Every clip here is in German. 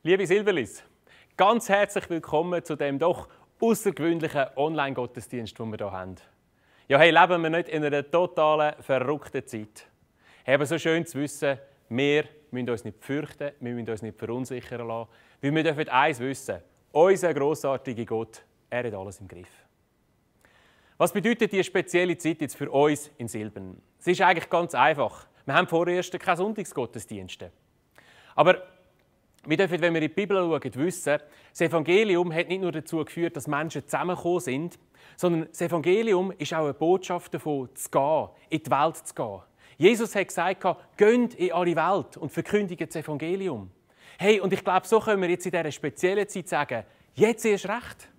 Liebe Silberlis, ganz herzlich willkommen zu dem doch außergewöhnlichen Online-Gottesdienst, den wir hier haben. Ja, hey, leben wir nicht in einer totalen, verrückten Zeit? Hey, aber so schön zu wissen, wir müssen uns nicht fürchten, wir müssen uns nicht verunsichern lassen, weil wir dürfen eins wissen: unser grossartiger Gott, er hat alles im Griff. Was bedeutet diese spezielle Zeit jetzt für uns in Silbern? Es ist eigentlich ganz einfach. Wir haben vorerst keine Sonntagsgottesdienste. Aber wir dürfen, wenn wir in die Bibel schauen, wissen, das Evangelium hat nicht nur dazu geführt, dass Menschen zusammengekommen sind, sondern das Evangelium ist auch eine Botschaft davon, zu gehen, in die Welt zu gehen. Jesus hat gesagt, geht in alle Welt und verkündigt das Evangelium. Hey, und ich glaube, so können wir jetzt in dieser speziellen Zeit sagen, jetzt erst recht.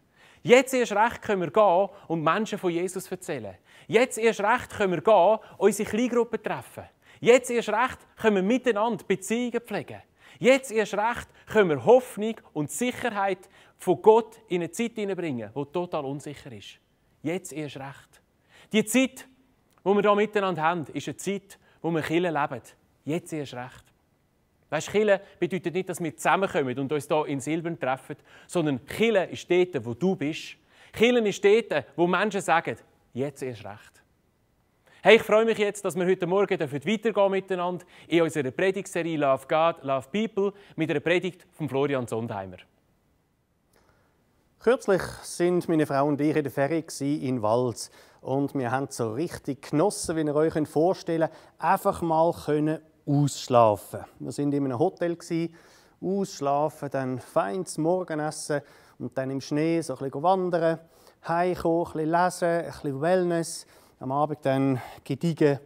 Jetzt erst recht können wir gehen und Menschen von Jesus erzählen. Jetzt erst recht können wir gehen, unsere Kleingruppen treffen. Jetzt erst recht können wir miteinander Beziehungen pflegen. Jetzt erst recht können wir Hoffnung und Sicherheit von Gott in eine Zeit hineinbringen, die total unsicher ist. Jetzt erst recht. Die Zeit, die wir hier miteinander haben, ist eine Zeit, wo wir Kirche leben. Jetzt erst recht. Weisst, Kirche bedeutet nicht, dass wir zusammenkommen und uns hier in Silbern treffen, sondern Kirche ist dort, wo du bist. Kirche ist dort, wo Menschen sagen, jetzt erst recht. Hey, ich freue mich jetzt, dass wir heute Morgen weitergehen miteinander in unserer Predigtserie Love God, Love People mit einer Predigt von Florian Sondheimer. Kürzlich sind meine Frau und ich in der Ferien in Wals und wir haben so richtig genossen, wie ihr euch vorstellen könnt, einfach mal ausschlafen. Wir sind in einem Hotel, ausschlafen, dann feines Morgenessen und dann im Schnee so ein bisschen wandern, heimkommen, ein bisschen lesen, ein bisschen Wellness. Am Abend dann gediegen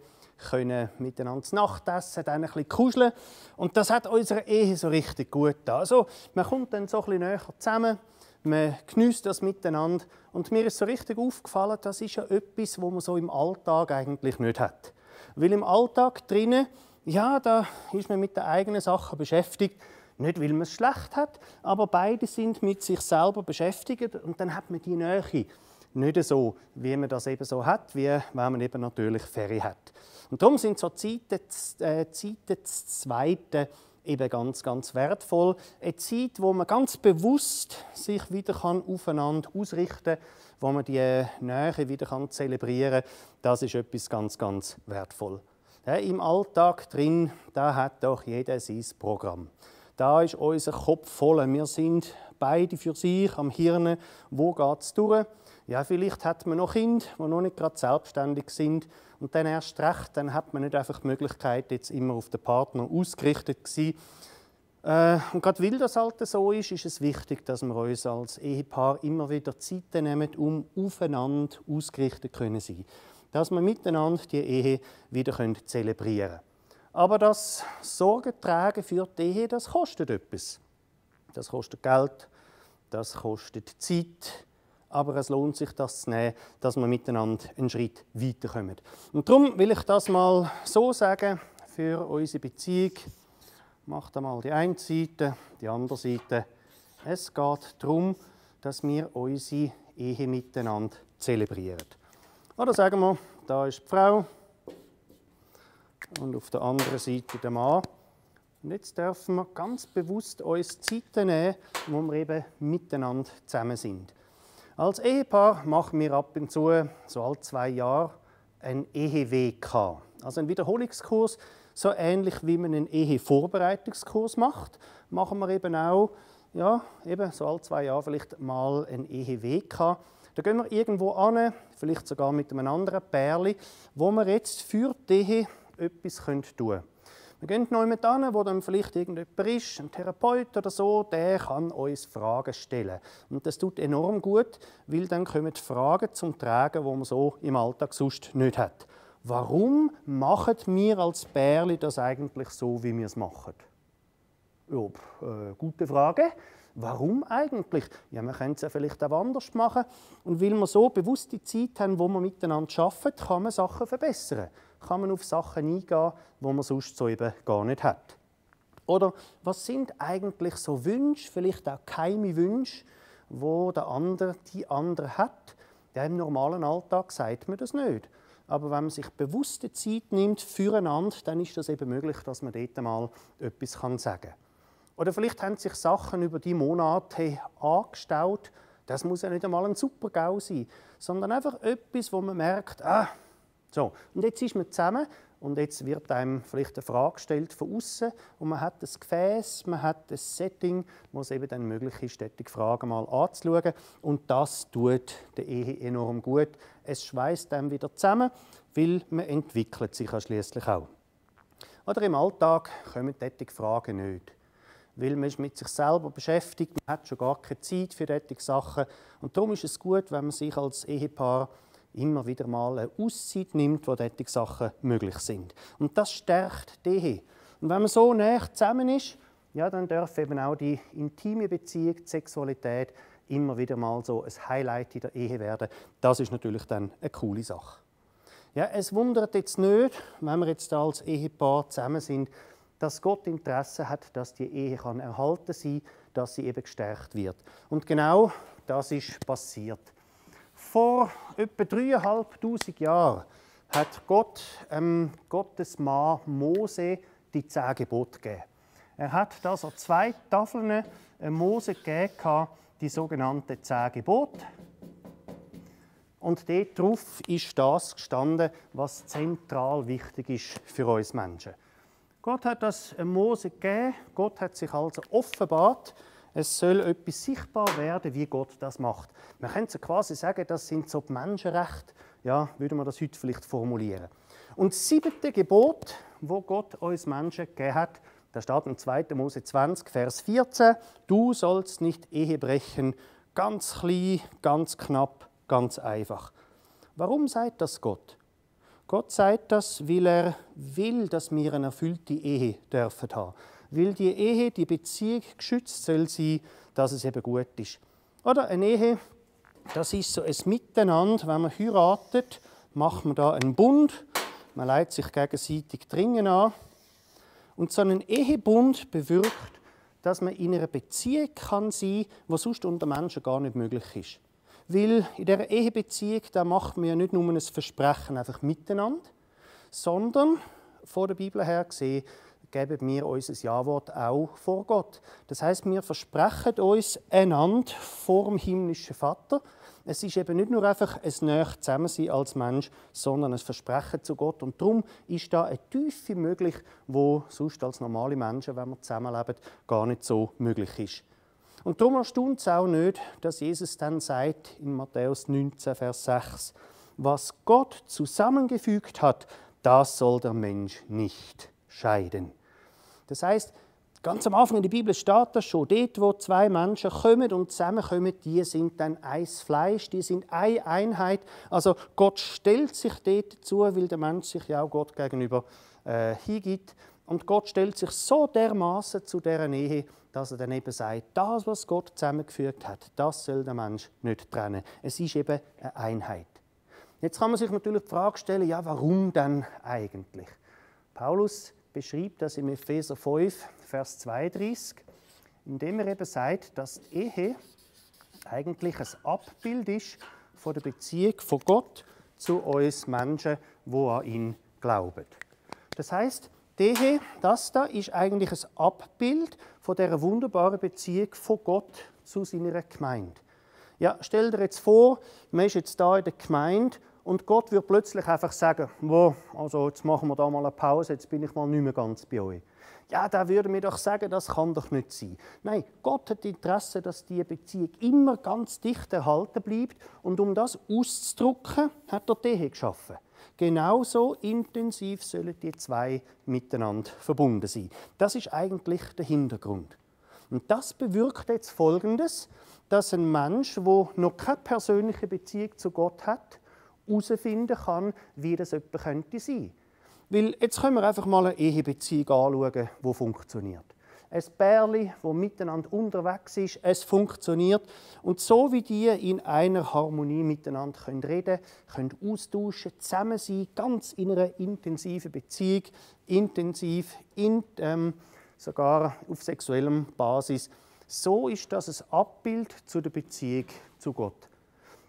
können miteinander Nacht essen, dann ein bisschen kuscheln. Und das hat unserer Ehe so richtig gut getan. Also, man kommt dann so ein bisschen näher zusammen, man geniesst das miteinander. Und mir ist so richtig aufgefallen, das ist ja etwas, was man so im Alltag eigentlich nicht hat. Weil im Alltag drinnen, ja, da ist man mit den eigenen Sachen beschäftigt. Nicht, weil man es schlecht hat, aber beide sind mit sich selber beschäftigt und dann hat man die Nähe. Nicht so, wie man das eben so hat, wie wenn man eben natürlich Ferien hat. Und darum sind so Zeiten das Zweite eben ganz, ganz wertvoll. Eine Zeit, wo man ganz bewusst sich wieder aufeinander ausrichten kann, wo man die Nähe wieder zelebrieren kann. Das ist etwas ganz, ganz wertvoll. Ja, im Alltag drin, da hat doch jeder sein Programm. Da ist unser Kopf voll. Wir sind beide für sich am Hirn. Wo geht es durch? Ja, vielleicht hat man noch Kinder, die noch nicht gerade selbstständig sind. Und dann erst recht, dann hat man nicht einfach die Möglichkeit, jetzt immer auf den Partner ausgerichtet zu sein. Und gerade weil das halt so ist es wichtig, dass wir uns als Ehepaar immer wieder Zeit nehmen, um aufeinander ausgerichtet zu sein. Dass wir miteinander die Ehe wieder zelebrieren können. Aber das Sorge tragen für die Ehe, das kostet etwas. Das kostet Geld, das kostet Zeit. Aber es lohnt sich, das zu nehmen, dass wir miteinander einen Schritt weiterkommen. Und darum will ich das mal so sagen für unsere Beziehung. Macht einmal die eine Seite, die andere Seite. Es geht darum, dass wir unsere Ehe miteinander zelebrieren. Oder sagen wir, da ist die Frau und auf der anderen Seite der Mann. Und jetzt dürfen wir ganz bewusst uns Zeiten nehmen, wo wir eben miteinander zusammen sind. Als Ehepaar machen wir ab und zu, so alle 2 Jahre, einen Ehe-WK. Also einen Wiederholungskurs, so ähnlich wie man einen Ehevorbereitungskurs macht, machen wir eben auch, ja, eben so alle 2 Jahre vielleicht mal einen Ehe-WK. Da gehen wir irgendwo hin, vielleicht sogar mit einem anderen Pärchen, wo wir jetzt für die Ehe etwas tun können. Wir gehen noch jemand hin, wo dann vielleicht irgendjemand ist, ein Therapeut oder so, der kann uns Fragen stellen. Und das tut enorm gut, weil dann kommen Fragen zum Tragen, die man so im Alltag sonst nicht hat. Warum machen wir als Pärchen das eigentlich so, wie wir es machen? Ja, gute Frage. Warum eigentlich? Ja, wir können es ja vielleicht auch anders machen. Und weil wir so bewusst die Zeit haben, wo wir miteinander arbeiten, kann man Sachen verbessern. Kann man auf Sachen eingehen, die man sonst so eben gar nicht hat. Oder was sind eigentlich so Wünsche, vielleicht auch geheime Wünsche, die die andere hat? Ja, im normalen Alltag sagt man das nicht. Aber wenn man sich bewusste Zeit nimmt füreinander, dann ist das eben möglich, dass man dort mal etwas sagen kann. Oder vielleicht haben sich Sachen über die Monate angestaut. Das muss ja nicht einmal ein Super-GAU sein, sondern einfach etwas, wo man merkt, so, und jetzt ist man zusammen und jetzt wird einem vielleicht eine Frage gestellt von außen und man hat ein Gefäß, man hat ein Setting, wo es eben dann möglich ist, diese Fragen mal anzuschauen. Und das tut der Ehe enorm gut. Es schweißt dann wieder zusammen, weil man entwickelt sich ja schliesslich auch. Oder im Alltag kommen diese Fragen nicht. Weil man ist mit sich selber beschäftigt, man hat schon gar keine Zeit für solche Sachen. Und darum ist es gut, wenn man sich als Ehepaar immer wieder mal eine Auszeit nimmt, wo solche Sachen möglich sind. Und das stärkt die Ehe. Und wenn man so nah zusammen ist, ja, dann darf eben auch die intime Beziehung, die Sexualität immer wieder mal so ein Highlight in der Ehe werden. Das ist natürlich dann eine coole Sache. Ja, es wundert jetzt nicht, wenn wir jetzt als Ehepaar zusammen sind, dass Gott Interesse hat, dass die Ehe erhalten sein kann, dass sie eben gestärkt wird. Und genau das ist passiert. Vor etwa 3'500 Jahren hat Gott Gottes Mann Mose die 10 Gebote gegeben. Er hat das an 2 Tafeln Mose gegeben, die sogenannten 10 Gebote. Und dort drauf ist das gestanden, was zentral wichtig ist für uns Menschen. Gott hat das Mose gegeben, Gott hat sich also offenbart, es soll etwas sichtbar werden, wie Gott das macht. Man könnte quasi sagen, das sind so die Menschenrechte, ja, würde man das heute vielleicht formulieren. Und das 7. Gebot, wo Gott uns Menschen gegeben hat, da steht in 2. Mose 20, Vers 14, du sollst nicht Ehe brechen, ganz klein, ganz knapp, ganz einfach. Warum sagt das Gott? Gott sagt das, weil er will, dass wir eine erfüllte Ehe dürfen haben. Weil die Ehe, die Beziehung geschützt soll sein, dass es eben gut ist. Oder eine Ehe, das ist so ein Miteinander. Wenn man heiratet, macht man da einen Bund. Man leitet sich gegenseitig Ringen an. Und so ein Ehebund bewirkt, dass man in einer Beziehung kann sein kann, die sonst unter Menschen gar nicht möglich ist. Weil in dieser Ehebeziehung da macht man ja nicht nur ein Versprechen einfach miteinander, sondern von der Bibel her gesehen, geben wir unser Ja-Wort auch vor Gott. Das heißt, wir versprechen uns einander vor dem himmlischen Vater. Es ist eben nicht nur einfach ein näher Zusammensein als Mensch, sondern ein Versprechen zu Gott. Und darum ist da eine Tiefe möglich, wo sonst als normale Menschen, wenn wir zusammenleben, gar nicht so möglich ist. Und darum erstaunt es auch nicht, dass Jesus dann sagt in Matthäus 19, Vers 6, was Gott zusammengefügt hat, das soll der Mensch nicht scheiden. Das heißt, ganz am Anfang in der Bibel steht das schon, dort wo 2 Menschen kommen und zusammenkommen, die sind dann ein Fleisch, die sind eine Einheit. Also Gott stellt sich dort dazu, weil der Mensch sich ja auch Gott gegenüber hingibt. Und Gott stellt sich so dermaßen zu dieser Ehe, dass er dann eben sagt, das, was Gott zusammengefügt hat, das soll der Mensch nicht trennen. Es ist eben eine Einheit. Jetzt kann man sich natürlich die Frage stellen, ja, warum denn eigentlich? Paulus beschreibt das im Epheser 5, Vers 32, indem er eben sagt, dass die Ehe eigentlich ein Abbild ist von der Beziehung von Gott zu uns Menschen, die an ihn glauben. Das heißt, die Ehe, das da ist eigentlich ein Abbild von dieser wunderbaren Beziehung von Gott zu seiner Gemeinde. Ja, stell dir jetzt vor, man ist jetzt da in der Gemeinde und Gott würde plötzlich einfach sagen, also jetzt machen wir da mal eine Pause, jetzt bin ich mal nicht mehr ganz bei euch. Ja, da würde mir doch sagen, das kann doch nicht sein. Nein, Gott hat Interesse, dass diese Beziehung immer ganz dicht erhalten bleibt. Und um das auszudrücken, hat er die Ehe geschaffen. Genauso intensiv sollen die 2 miteinander verbunden sein. Das ist eigentlich der Hintergrund. Und das bewirkt jetzt Folgendes, dass ein Mensch, der noch keine persönliche Beziehung zu Gott hat, herausfinden kann, wie das jemand könnte sein. Weil jetzt können wir einfach mal eine Ehebeziehung anschauen, die funktioniert. Ein Pärchen, das miteinander unterwegs ist, es funktioniert. Und so wie die in einer Harmonie miteinander reden können austauschen, zusammen sein, ganz in einer intensiven Beziehung, intensiv, sogar auf sexuellem Basis. So ist das ein Abbild zu der Beziehung zu Gott.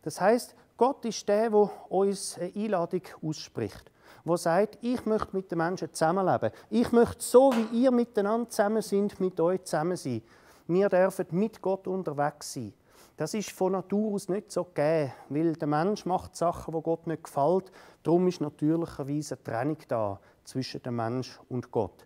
Das heißt, Gott ist der uns eine Einladung ausspricht, der sagt, ich möchte mit den Menschen zusammenleben. Ich möchte so, wie ihr miteinander zusammen sind, mit euch zusammen sein. Wir dürfen mit Gott unterwegs sein. Das ist von Natur aus nicht so gegeben, weil der Mensch macht Sachen, die Gott nicht gefällt. Darum ist natürlicherweise eine Trennung da zwischen dem Mensch und Gott.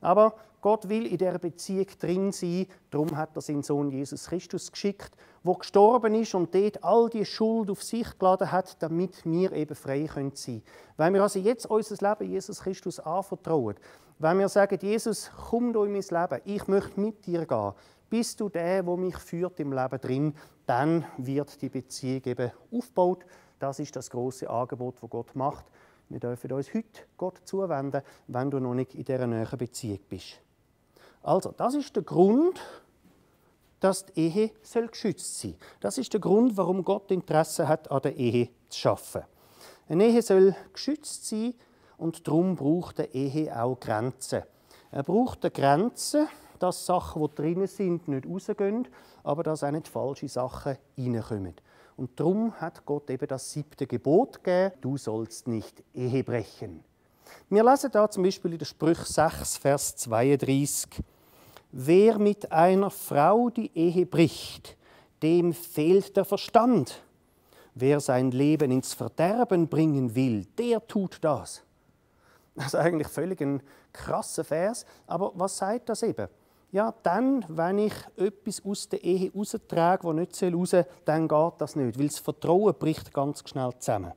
Aber Gott will in dieser Beziehung drin sein. Darum hat er seinen Sohn Jesus Christus geschickt, der gestorben ist und dort all die Schuld auf sich geladen hat, damit wir eben frei sein können. Wenn wir also jetzt unser Leben Jesus Christus anvertrauen, wenn wir sagen, Jesus, komm du in mein Leben, ich möchte mit dir gehen, bist du der mich führt im Leben drin, dann wird die Beziehung eben aufgebaut. Das ist das große Angebot, das Gott macht. Wir dürfen uns heute Gott zuwenden, wenn du noch nicht in dieser nahen Beziehung bist. Also, das ist der Grund, dass die Ehe geschützt sein soll. Das ist der Grund, warum Gott Interesse hat, an der Ehe zu arbeiten. Eine Ehe soll geschützt sein und darum braucht eine Ehe auch Grenzen. Er braucht eine Grenze, dass Sachen, die drinnen sind, nicht rausgehen, aber dass auch nicht falsche Sachen reinkommen. Und darum hat Gott eben das 7. Gebot gegeben, du sollst nicht Ehe brechen. Wir lesen da zum Beispiel in der Sprüche 6, Vers 32. Wer mit einer Frau die Ehe bricht, dem fehlt der Verstand. Wer sein Leben ins Verderben bringen will, der tut das. Das ist eigentlich völlig ein krasser Vers, aber was sagt das eben? Ja, dann, wenn ich etwas aus der Ehe raustrage, das nicht raus soll, dann geht das nicht, weil das Vertrauen bricht ganz schnell zusammen.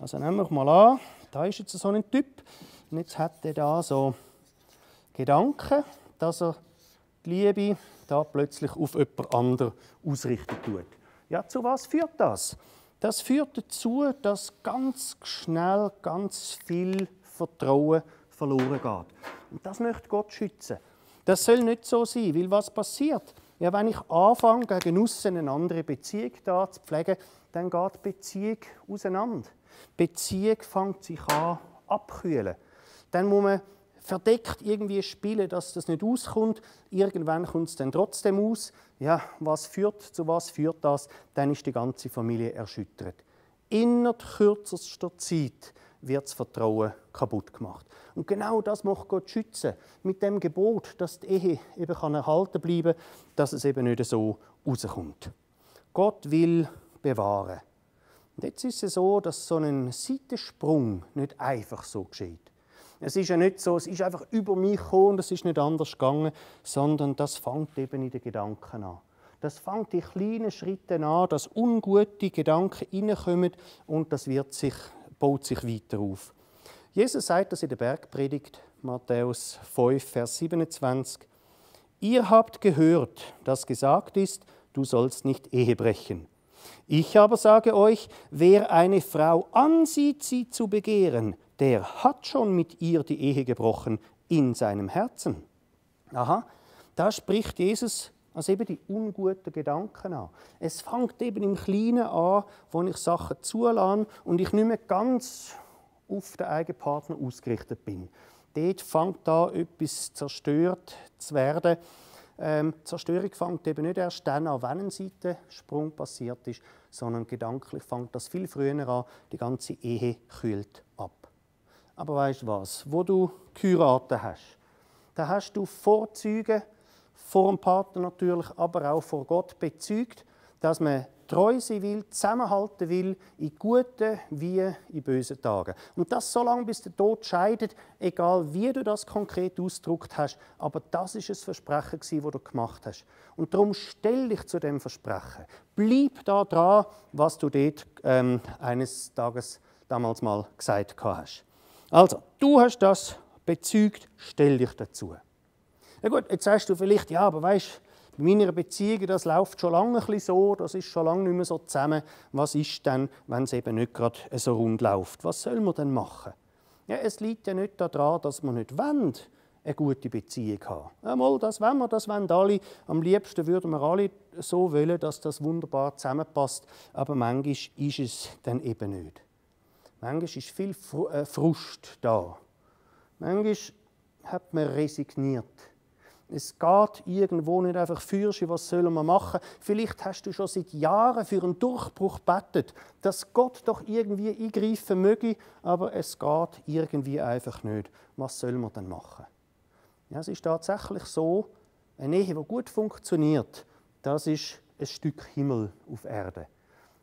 Also nehmen wir mal an, da ist jetzt so ein Typ und jetzt hat er da so Gedanken, dass er die Liebe da plötzlich auf jemand anderen ausrichten tut. Ja, zu was führt das? Das führt dazu, dass ganz schnell ganz viel Vertrauen verloren geht. Und das möchte Gott schützen. Das soll nicht so sein, weil was passiert? Ja, wenn ich anfange, gegen aussen eine andere Beziehung da zu pflegen, dann geht die Beziehung auseinander. Die Beziehung fängt sich an abkühlen. Dann muss man verdeckt irgendwie spielen, dass das nicht auskommt. Irgendwann kommt es dann trotzdem aus. Ja, zu was führt das? Dann ist die ganze Familie erschüttert. Innerhalb kürzester Zeit wird das Vertrauen kaputt gemacht. Und genau das möchte Gott schützen. Mit dem Gebot, dass die Ehe eben erhalten bleiben kann, dass es eben nicht so rauskommt. Gott will bewahren. Und jetzt ist es so, dass so ein Seitensprung nicht einfach so geschieht. Es ist ja nicht so, es ist einfach über mich gekommen und es ist nicht anders gegangen, sondern das fängt eben in den Gedanken an. Das fängt in kleinen Schritten an, dass ungute Gedanken reinkommen und das baut sich weiter auf. Jesus sagt das in der Bergpredigt, Matthäus 5, Vers 27. Ihr habt gehört, dass gesagt ist, du sollst nicht Ehe brechen. Ich aber sage euch, wer eine Frau ansieht, sie zu begehren, der hat schon mit ihr die Ehe gebrochen in seinem Herzen. Aha, da spricht Jesus also eben die unguten Gedanken an. Es fängt eben im Kleinen an, wo ich Sachen zulasse und ich nicht mehr ganz auf den eigenen Partner ausgerichtet bin. Dort fängt an, etwas zerstört zu werden. Zerstörung fängt eben nicht erst dann an, wenn ein Seitensprung passiert ist, sondern gedanklich fängt das viel früher an, die ganze Ehe kühlt ab. Aber weißt du was? Wo du geheiratet hast, da hast du Vorzüge, vor dem Partner natürlich, aber auch vor Gott bezeugt, dass man treu sein will, zusammenhalten will, in guten wie in bösen Tagen. Und das so lange, bis der Tod scheidet, egal wie du das konkret ausgedrückt hast, aber das ist ein Versprechen, das du gemacht hast. Und darum stell dich zu dem Versprechen. Bleib da dran, was du dort eines Tages damals mal gesagt hast. Also, du hast das bezeugt, stell dich dazu. Ja gut, jetzt sagst du vielleicht, ja, aber weisst, bei meiner Beziehung, das läuft schon lange ein bisschen so, das ist schon lange nicht mehr so zusammen. Was ist denn, wenn es eben nicht gerade so rund läuft? Was soll man denn machen? Ja, es liegt ja nicht daran, dass man nicht wollen, eine gute Beziehung haben. Einmal, das wollen alle. Am liebsten würden wir alle so wollen, dass das wunderbar zusammenpasst. Aber manchmal ist es dann eben nicht. Manchmal ist viel Frust da. Manchmal hat man resigniert. Es geht irgendwo nicht einfach für sie, was sollen wir machen. Vielleicht hast du schon seit Jahren für einen Durchbruch gebetet, dass Gott doch irgendwie eingreifen möge, aber es geht irgendwie einfach nicht. Was soll man denn machen? Ja, es ist tatsächlich so, eine Ehe, die gut funktioniert, das ist ein Stück Himmel auf Erde.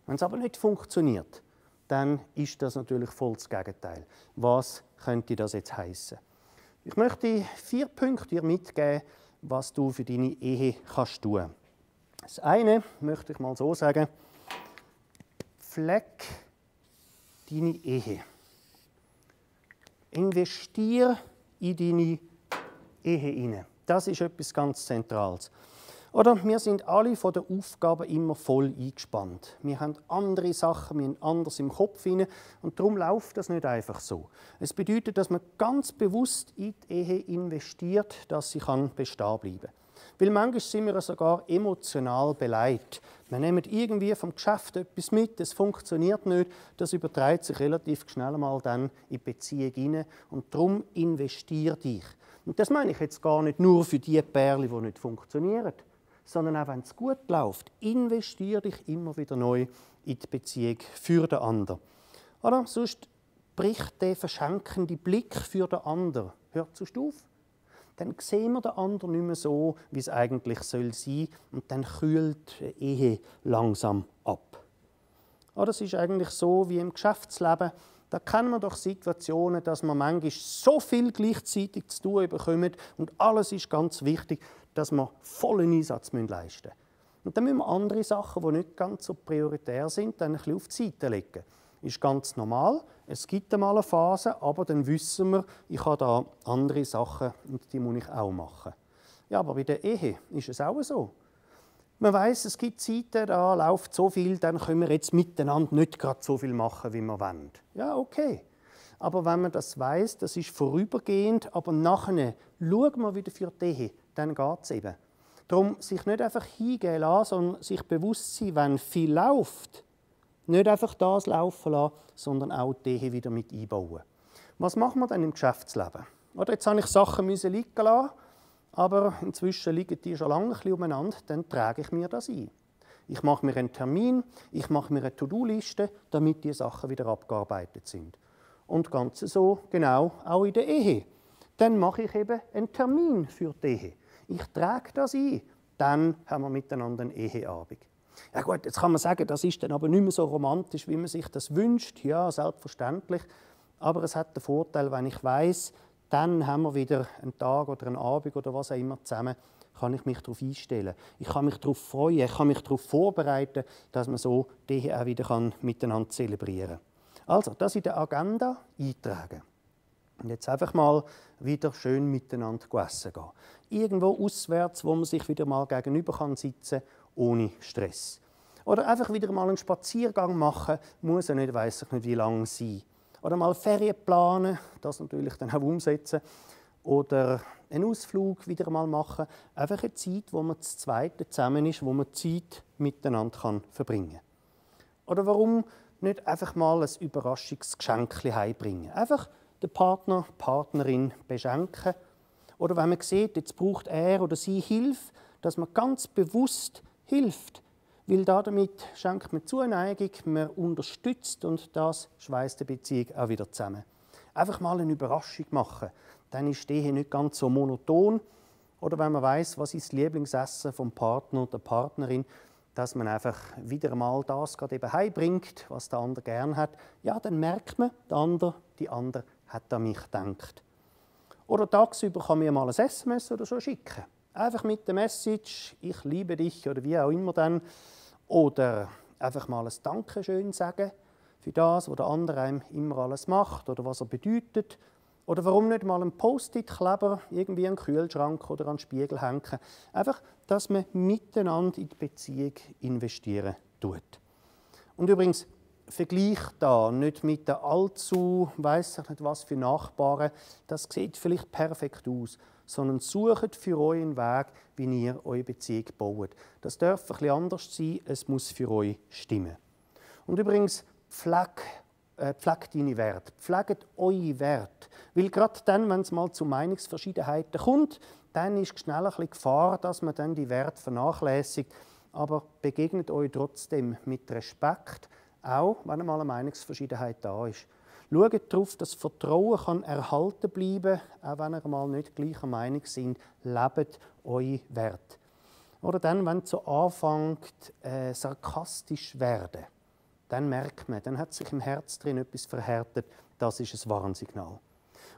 Wenn es aber nicht funktioniert, dann ist das natürlich voll das Gegenteil. Was könnte das jetzt heißen? Ich möchte 4 Punkte dir mitgeben, was du für deine Ehe kannst tun. Das eine möchte ich mal so sagen: Pfleg deine Ehe. Investier in deine Ehe hinein. Das ist etwas ganz Zentrales. Oder wir sind alle von den Aufgaben immer voll eingespannt. Wir haben andere Sachen, wir haben anders im Kopf hinein und darum läuft das nicht einfach so. Es bedeutet, dass man ganz bewusst in die Ehe investiert, dass sie bestehen bleiben kann. Weil manchmal sind wir sogar emotional beleidigt. Wir nehmen irgendwie vom Geschäft etwas mit, es funktioniert nicht, das überträgt sich relativ schnell mal dann in die Beziehung hinein und darum investier dich. Und das meine ich jetzt gar nicht nur für die Pärchen, die nicht funktionieren, sondern auch wenn es gut läuft, investiere dich immer wieder neu in die Beziehung für den anderen. Oder sonst bricht der verschenkende Blick für den anderen. Hört sonst auf? Dann sehen wir den anderen nicht mehr so, wie es eigentlich sein soll, und dann kühlt die Ehe langsam ab. Oder es ist eigentlich so wie im Geschäftsleben. Da kennen wir doch Situationen, dass man manchmal so viel gleichzeitig zu tun bekommt und alles ist ganz wichtig, dass wir vollen Einsatz leisten müssen. Und dann müssen wir andere Sachen, die nicht ganz so prioritär sind, dann ein bisschen auf die Seite legen. Ist ganz normal, es gibt einmal eine Phase, aber dann wissen wir, ich habe da andere Sachen und die muss ich auch machen. Ja, aber bei der Ehe ist es auch so. Man weiss, es gibt Zeiten, da läuft so viel, dann können wir jetzt miteinander nicht gerade so viel machen, wie wir wollen. Ja, okay. Aber wenn man das weiss, das ist vorübergehend, aber nachher schauen wir wieder für die Ehe, dann geht es eben. Darum sich nicht einfach hingehen lassen, sondern sich bewusst sein, wenn viel läuft, nicht einfach das laufen lassen, sondern auch die Ehe wieder mit einbauen. Was machen wir dann im Geschäftsleben? Oder jetzt habe ich Sachen liegen lassen, aber inzwischen liegen die schon lange ein bisschen umeinander, dann trage ich mir das ein. Ich mache mir einen Termin, ich mache mir eine To-Do-Liste, damit die Sachen wieder abgearbeitet sind. Und ganz so genau auch in der Ehe. Dann mache ich eben einen Termin für die Ehe. Ich trage das ein, dann haben wir miteinander einen Eheabend. Ja gut, jetzt kann man sagen, das ist dann aber nicht mehr so romantisch, wie man sich das wünscht. Ja, selbstverständlich. Aber es hat den Vorteil, wenn ich weiss, dann haben wir wieder einen Tag oder einen Abend oder was auch immer zusammen, kann ich mich darauf einstellen. Ich kann mich darauf freuen, ich kann mich darauf vorbereiten, dass man so die Ehe auch wieder miteinander zelebrieren kann. Also, das in der Agenda eintragen. Und jetzt einfach mal wieder schön miteinander essen gehen. Irgendwo auswärts, wo man sich wieder mal gegenüber sitzen kann, ohne Stress. Oder einfach wieder mal einen Spaziergang machen, muss ja nicht, weiss ich nicht, wie lange sein. Oder mal Ferien planen, das natürlich dann auch umsetzen. Oder einen Ausflug wieder mal machen. Einfach eine Zeit, wo man zu zweit zusammen ist, wo man Zeit miteinander verbringen kann. Oder warum nicht einfach mal ein Überraschungsgeschenk heimbringen? Einfach den Partner, die Partnerin beschenken. Oder wenn man sieht, jetzt braucht er oder sie Hilfe, dass man ganz bewusst hilft. Weil damit schenkt man Zuneigung, man unterstützt und das schweißt die Beziehung auch wieder zusammen. Einfach mal eine Überraschung machen, dann ist die Ehe nicht ganz so monoton. Oder wenn man weiss, was ist das Lieblingsessen vom Partner oder der Partnerin, dass man einfach wieder mal das gerade eben heimbringt, was der andere gern hat. Ja, dann merkt man, die andere hat an mich gedacht. Oder tagsüber kann man mal ein SMS oder so schicken. Einfach mit der Message, ich liebe dich oder wie auch immer dann. Oder einfach mal ein Dankeschön sagen für das, was der andere einem immer alles macht oder was er bedeutet. Oder warum nicht mal einen Post-it-Kleber irgendwie an den Kühlschrank oder an den Spiegel hängen. Einfach, dass man miteinander in die Beziehung investieren tut. Und übrigens, Vergleich da nicht mit den allzu, weiss ich nicht was für Nachbarn, das sieht vielleicht perfekt aus, sondern sucht für euch einen Weg, wie ihr eure Beziehung baut. Das darf ein bisschen anders sein, es muss für euch stimmen. Und übrigens, pflegt pflegt deine Werte, pflegt eure Werte. Weil gerade dann, wenn es mal zu Meinungsverschiedenheiten kommt, dann ist schnell ein bisschen Gefahr, dass man dann die Werte vernachlässigt. Aber begegnet euch trotzdem mit Respekt, auch wenn einmal eine Meinungsverschiedenheit da ist. Schaut darauf, dass Vertrauen kann erhalten bleiben kann, auch wenn ihr mal nicht gleicher Meinung seid. Lebt eure Werte. Oder dann, wenn es so anfängt, sarkastisch zu werden, dann merkt man, dann hat sich im Herz drin etwas verhärtet. Das ist ein Warnsignal.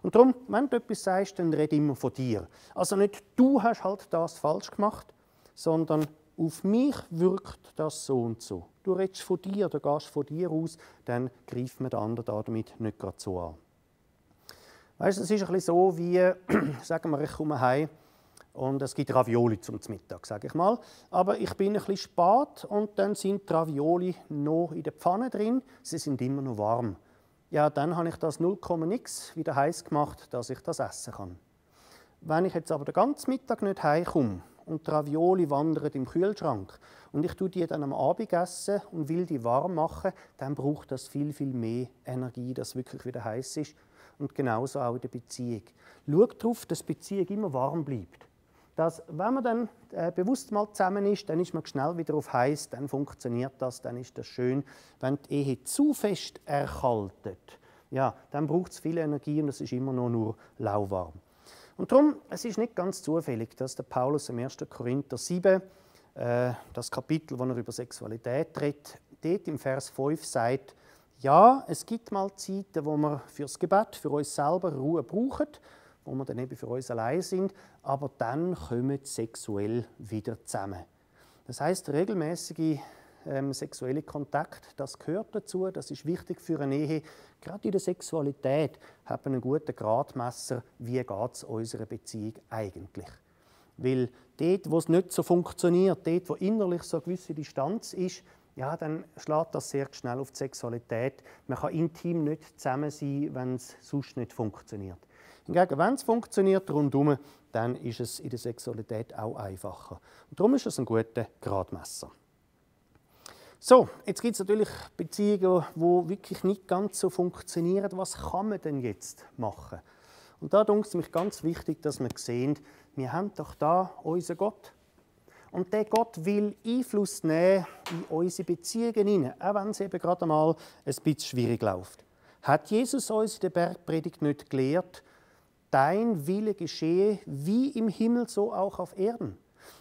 Und darum, wenn du etwas sagst, dann red immer von dir. Also nicht du hast halt das falsch gemacht, sondern auf mich wirkt das so und so. Du redest von dir, du gehst von dir aus, dann greift man den anderen damit nicht gerade so an. Weißt, es ist ein bisschen so wie, sagen wir, ich komme heim und es gibt Ravioli zum Mittag, sage ich mal. Aber ich bin ein bisschen spät und dann sind die Ravioli noch in der Pfanne drin, sie sind immer noch warm. Ja, dann habe ich das 0,x wieder heiß gemacht, dass ich das essen kann. Wenn ich jetzt aber den ganzen Mittag nicht heimkomme und die Ravioli wandern im Kühlschrank und ich tue die dann am Abend essen und will die warm machen, dann braucht das viel, viel mehr Energie, dass es wirklich wieder heiß ist. Und genauso auch in der Beziehung. Schaut darauf, dass die Beziehung immer warm bleibt. Dass, wenn man dann bewusst mal zusammen ist, dann ist man schnell wieder auf heiß, dann funktioniert das, dann ist das schön. Wenn die Ehe zu fest erkaltet, ja, dann braucht es viel Energie und es ist immer noch nur lauwarm. Und darum, es ist nicht ganz zufällig, dass der Paulus im 1. Korinther 7, das Kapitel, wo er über Sexualität redet, dort im Vers 5 sagt, ja, es gibt mal Zeiten, wo wir fürs Gebet, für uns selber Ruhe brauchen, wo wir dann eben für uns allein sind, aber dann kommen sie sexuell wieder zusammen. Das heisst, regelmäßige sexuelle Kontakt, das gehört dazu, das ist wichtig für eine Ehe. Gerade in der Sexualität hat man einen guten Gradmesser, wie geht es unserer Beziehung eigentlich. Weil dort, wo es nicht so funktioniert, dort, wo innerlich so eine gewisse Distanz ist, ja, dann schlägt das sehr schnell auf die Sexualität. Man kann intim nicht zusammen sein, wenn es sonst nicht funktioniert. Hingegen, wenn es funktioniert rundherum, dann ist es in der Sexualität auch einfacher. Und darum ist es ein guter Gradmesser. So, jetzt gibt es natürlich Beziehungen, die wirklich nicht ganz so funktionieren. Was kann man denn jetzt machen? Und da denke ich mich ganz wichtig, dass wir sehen, wir haben doch da unseren Gott. Und der Gott will Einfluss nehmen in unsere Beziehungen hinein, auch wenn es eben gerade mal ein bisschen schwierig läuft. Hat Jesus uns in der Bergpredigt nicht gelehrt, dein Wille geschehe wie im Himmel, so auch auf Erden?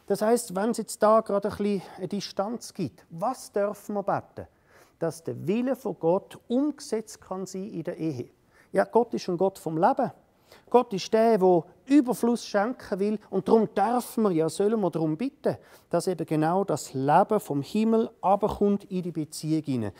Das heisst, wenn es jetzt da gerade ein bisschen eine Distanz gibt, was dürfen wir beten? Dass der Wille von Gott umgesetzt kann sein in der Ehe. Ja, Gott ist ein Gott vom Leben. Gott ist der Überfluss schenken will und darum dürfen wir, ja sollen wir darum bitten, dass eben genau das Leben vom Himmel runterkommt in die Beziehung hinein.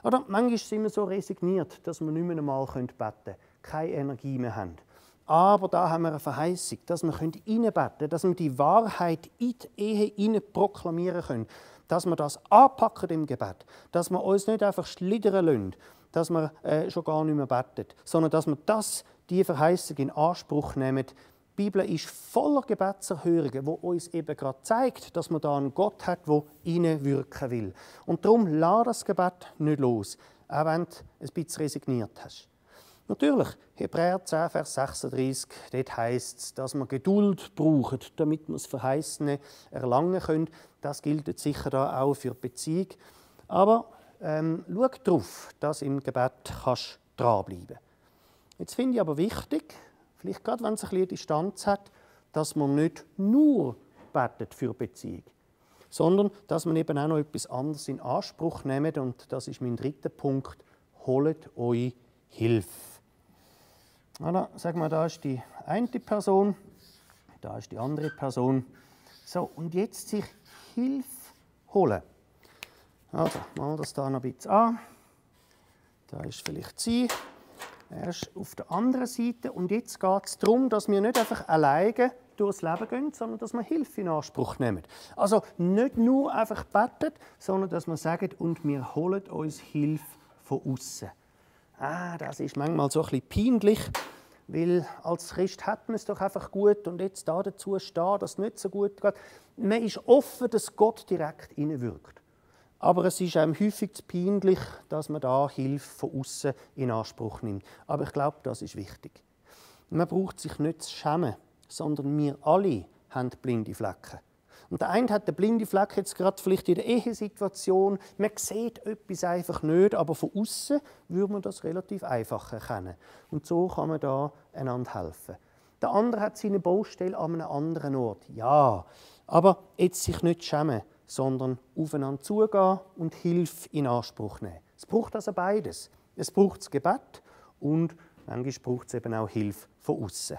Oder manchmal sind wir so resigniert, dass wir nicht mehr einmal beten können, keine Energie mehr haben. Aber da haben wir eine Verheißung, dass wir reinbeten können, dass wir die Wahrheit in die Ehe hinein proklamieren können, dass wir das anpacken im Gebet, dass wir uns nicht einfach schlittern lassen, dass wir schon gar nicht mehr beten, sondern dass wir die Verheißung in Anspruch nehmen. Die Bibel ist voller Gebetserhörungen, die uns eben gerade zeigt, dass man da einen Gott hat, der hineinwirken will. Und darum lass das Gebet nicht los, auch wenn du ein bisschen resigniert hast. Natürlich, Hebräer 10, Vers 36, dort heisst es, dass wir Geduld brauchen, damit wir das Verheißene erlangen können. Das gilt jetzt sicher da auch für die Beziehung. Aber schau darauf, dass du im Gebet kannst dranbleiben kannst. Jetzt finde ich aber wichtig, vielleicht gerade wenn es ein bisschen Distanz hat, dass man nicht nur betet für Beziehung, sondern dass man eben auch noch etwas anderes in Anspruch nimmt. Und das ist mein dritter Punkt: holt euch Hilfe. Oder, sag mal, da ist die eine Person, da ist die andere Person. So, und jetzt sich Hilfe holen. Also, mal das da noch ein bisschen an. Da ist vielleicht sie. Er ist auf der anderen Seite. Und jetzt geht es darum, dass wir nicht einfach alleine durchs Leben gehen, sondern dass wir Hilfe in Anspruch nehmen. Also nicht nur einfach beten, sondern dass wir sagen, und wir holen uns Hilfe von außen. Das ist manchmal so ein bisschen peinlich, weil als Christ hat man es doch einfach gut und jetzt da dazu stehen, dass es nicht so gut geht. Man ist offen, dass Gott direkt hineinwirkt. Aber es ist einem häufig zu peinlich, dass man da Hilfe von außen in Anspruch nimmt. Aber ich glaube, das ist wichtig. Man braucht sich nicht zu schämen, sondern wir alle haben blinde Flecken. Und der eine hat den blinden Fleck jetzt gerade vielleicht in der Ehesituation. Man sieht etwas einfach nicht, aber von außen würde man das relativ einfach erkennen. Und so kann man da einander helfen. Der andere hat seine Baustelle an einem anderen Ort. Ja, aber jetzt sich nicht schämen, sondern aufeinander zugehen und Hilfe in Anspruch nehmen. Es braucht also beides. Es braucht das Gebet und manchmal braucht es eben auch Hilfe von außen.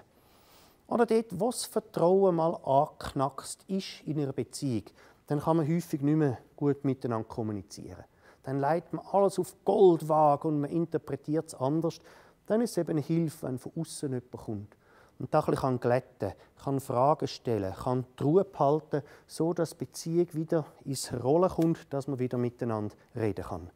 Oder dort, wo das Vertrauen mal angeknackst ist in einer Beziehung, dann kann man häufig nicht mehr gut miteinander kommunizieren. Dann legt man alles auf Goldwaage und man interpretiert es anders. Dann ist es eben eine Hilfe, wenn von außen jemand kommt. Und da ein bisschen glätten kann Fragen stellen, kann die Ruhe behalten, so dass die Beziehung wieder ins Rollen kommt, dass man wieder miteinander reden kann.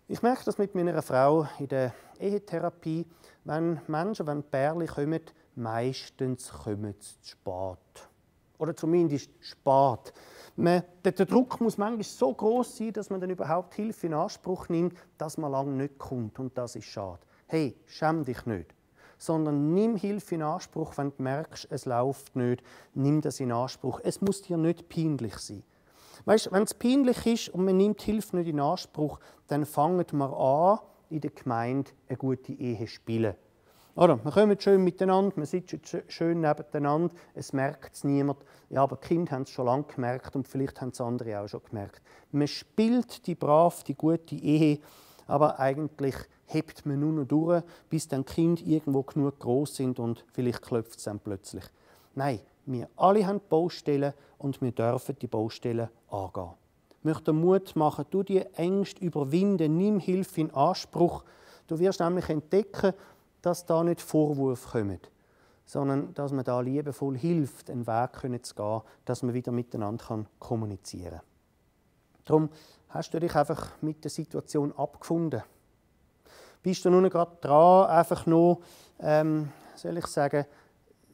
Ich merke das mit meiner Frau in der Ehetherapie, wenn Pärchen kommen, meistens kommen sie zu spät. Oder zumindest spät. Der Druck muss manchmal so groß sein, dass man dann überhaupt Hilfe in Anspruch nimmt, dass man lange nicht kommt. Und das ist schade. Hey, schäm dich nicht. Sondern nimm Hilfe in Anspruch, wenn du merkst, es läuft nicht. Nimm das in Anspruch. Es muss dir nicht peinlich sein. Weißt, wenn es peinlich ist und man nimmt Hilfe nicht in Anspruch, dann fangen wir an, in der Gemeinde eine gute Ehe zu spielen. Oder, wir kommen schön miteinander, wir sitzen schön nebeneinander, es merkt es niemand. Ja, aber die Kinder haben es schon lange gemerkt und vielleicht haben es andere auch schon gemerkt. Man spielt die brav, die gute Ehe, aber eigentlich hebt man nur noch durch, bis dann die Kinder irgendwo genug groß sind und vielleicht klopft es dann plötzlich. Nein, wir alle haben Baustellen und wir dürfen die Baustellen angehen. Ich möchte Mut machen, du die Ängste überwinden, nimm Hilfe in Anspruch. Du wirst nämlich entdecken, dass da nicht Vorwürfe kommen, sondern dass man da liebevoll hilft, einen Weg zu gehen, dass man wieder miteinander kommunizieren kann. Darum hast du dich einfach mit der Situation abgefunden. Bist du nun gerade dran, einfach noch, soll ich sagen,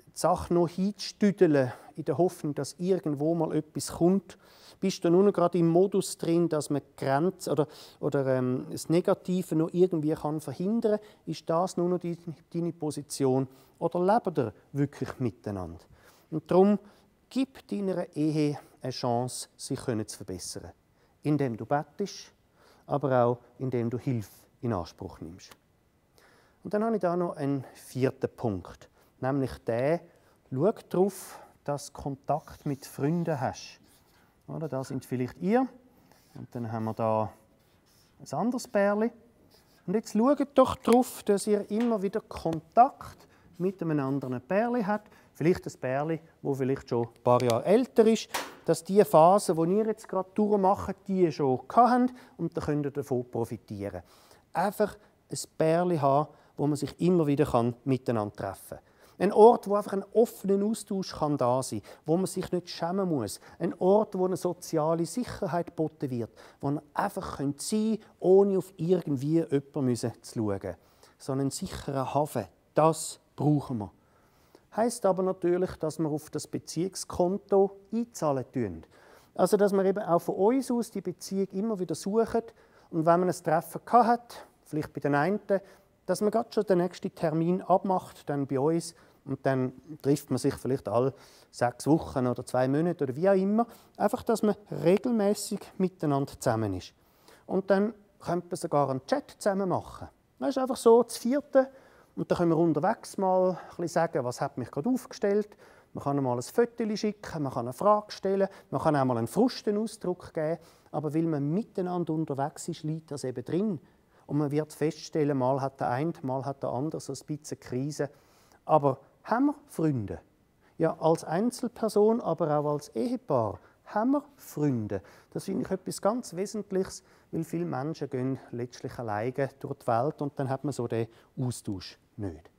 die Sache noch hinzustüdeln, in der Hoffnung, dass irgendwo mal etwas kommt? Bist du nun gerade im Modus drin, dass man die Grenze oder das Negative noch irgendwie verhindern kann? Ist das nur noch deine Position? Oder lebt ihr wirklich miteinander? Und darum, gib deiner Ehe eine Chance, sich zu verbessern. Indem du bettest, aber auch indem du Hilfe in Anspruch nimmst. Und dann habe ich da noch einen vierten Punkt, nämlich der: Schau darauf, dass du Kontakt mit Freunden hast. Oder, da sind vielleicht ihr. Und dann haben wir da ein anderes Pärchen. Und jetzt schaut doch darauf, dass ihr immer wieder Kontakt mit einem anderen Pärchen habt. Vielleicht ein Pärchen, das vielleicht schon ein paar Jahre älter ist. Dass die Phase, die ihr jetzt gerade durchmacht, die schon habt. Und dann könnt ihr davon profitieren. Einfach ein Pärchen haben, wo man sich immer wieder miteinander treffen kann. Ein Ort, wo einfach ein offener Austausch da sein kann, wo man sich nicht schämen muss. Ein Ort, wo eine soziale Sicherheit geboten wird, wo man einfach sein kann, ohne auf irgendwie jemanden zu schauen. So einen sicheren Hafen, das brauchen wir. Heisst aber natürlich, dass wir auf das Beziehungskonto einzahlen tun. Also, dass wir eben auch von uns aus die Beziehung immer wieder suchen. Und wenn man ein Treffen hat, vielleicht bei den einen, dass man gerade schon den nächsten Termin abmacht, dann bei uns. Und dann trifft man sich vielleicht alle 6 Wochen oder 2 Monate oder wie auch immer. Einfach, dass man regelmäßig miteinander zusammen ist. Und dann könnte man sogar einen Chat zusammen machen. Das ist einfach so, das 4. Und dann können wir unterwegs mal ein bisschen sagen, was hat mich gerade aufgestellt. Man kann mal ein Foto schicken, man kann eine Frage stellen, man kann auch mal einen Frustenausdruck geben. Aber weil man miteinander unterwegs ist, liegt das eben drin. Und man wird feststellen, mal hat der eine, mal hat der andere so ein bisschen Krise. Aber haben wir Freunde? Ja, als Einzelperson, aber auch als Ehepaar haben wir Freunde. Das finde ich etwas ganz Wesentliches, weil viele Menschen gehen letztlich alleine durch die Welt und dann hat man so den Austausch nicht.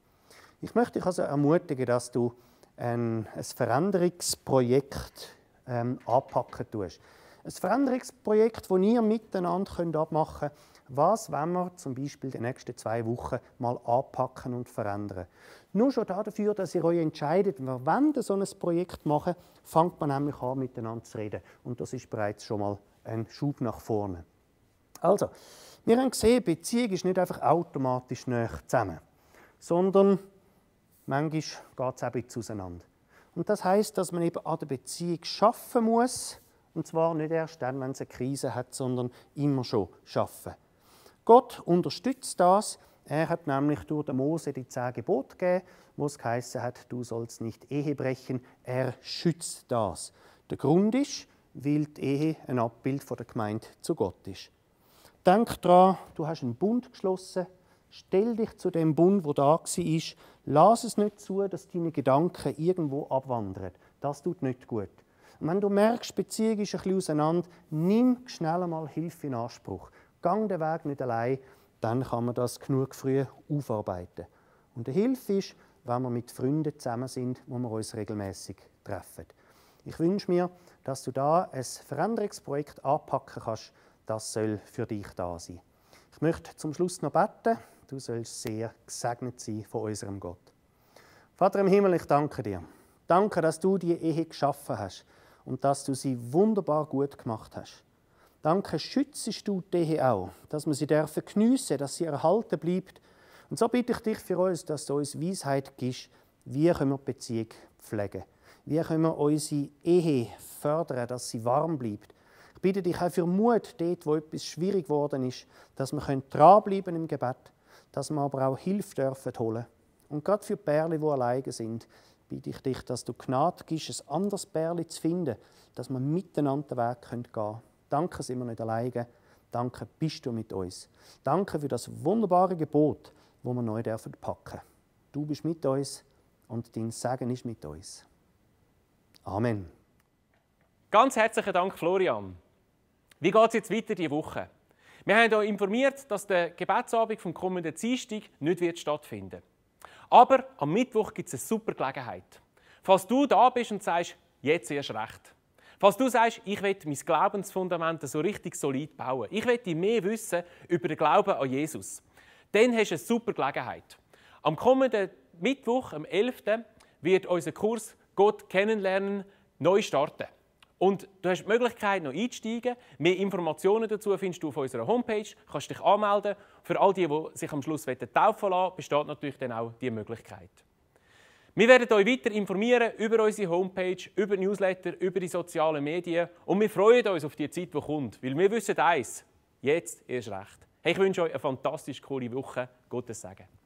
Ich möchte dich also ermutigen, dass du ein Veränderungsprojekt anpacken tust. Ein Veränderungsprojekt, das ihr miteinander abmachen könnt. Was wollen wir zum Beispiel die nächsten 2 Wochen mal anpacken und verändern? Nur schon dafür, dass ihr euch entscheidet, wir wollen so ein Projekt machen, fängt man nämlich an, miteinander zu reden. Und das ist bereits schon mal ein Schub nach vorne. Also, wir haben gesehen, Beziehung ist nicht einfach automatisch näher zusammen, sondern manchmal geht es auch ein bisschen auseinander. Und das heisst, dass man eben an der Beziehung arbeiten muss, und zwar nicht erst dann, wenn es eine Krise hat, sondern immer schon arbeiten. Gott unterstützt das. Er hat nämlich durch den Mose die 10 Gebote gegeben, wo es geheißen hat, du sollst nicht Ehe brechen. Er schützt das. Der Grund ist, weil die Ehe ein Abbild von der Gemeinde zu Gott ist. Denk daran, du hast einen Bund geschlossen. Stell dich zu dem Bund, der da war. Lass es nicht zu, dass deine Gedanken irgendwo abwandern. Das tut nicht gut. Und wenn du merkst, die Beziehung ist ein bisschen auseinander, nimm schnell einmal Hilfe in Anspruch. Gang den Weg nicht allein, dann kann man das genug früh aufarbeiten. Und die Hilfe ist, wenn wir mit Freunden zusammen sind, wo wir uns regelmäßig treffen. Ich wünsche mir, dass du da ein Veränderungsprojekt anpacken kannst. Das soll für dich da sein. Ich möchte zum Schluss noch beten. Du sollst sehr gesegnet sein von unserem Gott. Vater im Himmel, ich danke dir. Danke, dass du die Ehe geschaffen hast und dass du sie wunderbar gut gemacht hast. Danke, schützest du die Ehe auch, dass wir sie geniessen dürfen, dass sie erhalten bleibt. Und so bitte ich dich für uns, dass du uns Weisheit gibst, wie können wir die Beziehung pflegen. Wie können wir unsere Ehe fördern, dass sie warm bleibt. Ich bitte dich auch für Mut, dort, wo etwas schwierig geworden ist, dass wir dranbleiben im Gebet, dass wir aber auch Hilfe dürfen holen. Und gerade für die Pärchen, die alleine sind, bitte ich dich, dass du Gnade gibst, ein anderes Pärchen zu finden, dass wir miteinander den Weg gehen können. Danke, sind wir nicht alleine. Danke, bist du mit uns. Danke für das wunderbare Gebot, das wir neu packen dürfen. Du bist mit uns und dein Segen ist mit uns. Amen. Ganz herzlichen Dank, Florian. Wie geht es jetzt weiter diese Woche? Wir haben euch informiert, dass der Gebetsabend vom kommenden Dienstag nicht stattfinden wird. Aber am Mittwoch gibt es eine super Gelegenheit. Falls du da bist und sagst, jetzt erst recht. Falls du sagst, ich will mein Glaubensfundament so richtig solid bauen. Ich will mehr wissen über den Glauben an Jesus. Dann hast du eine super Gelegenheit. Am kommenden Mittwoch, am 11. wird unser Kurs Gott kennenlernen neu starten. Und du hast die Möglichkeit, noch einzusteigen. Mehr Informationen dazu findest du auf unserer Homepage. Du kannst dich anmelden. Für all die, die sich am Schluss taufen lassen, besteht natürlich dann auch diese Möglichkeit. Wir werden euch weiter informieren über unsere Homepage, über Newsletter, über die sozialen Medien. Und wir freuen uns auf die Zeit, die kommt. Weil wir wissen eins, jetzt erst recht. Hey, ich wünsche euch eine fantastisch coole Woche. Gottes Segen.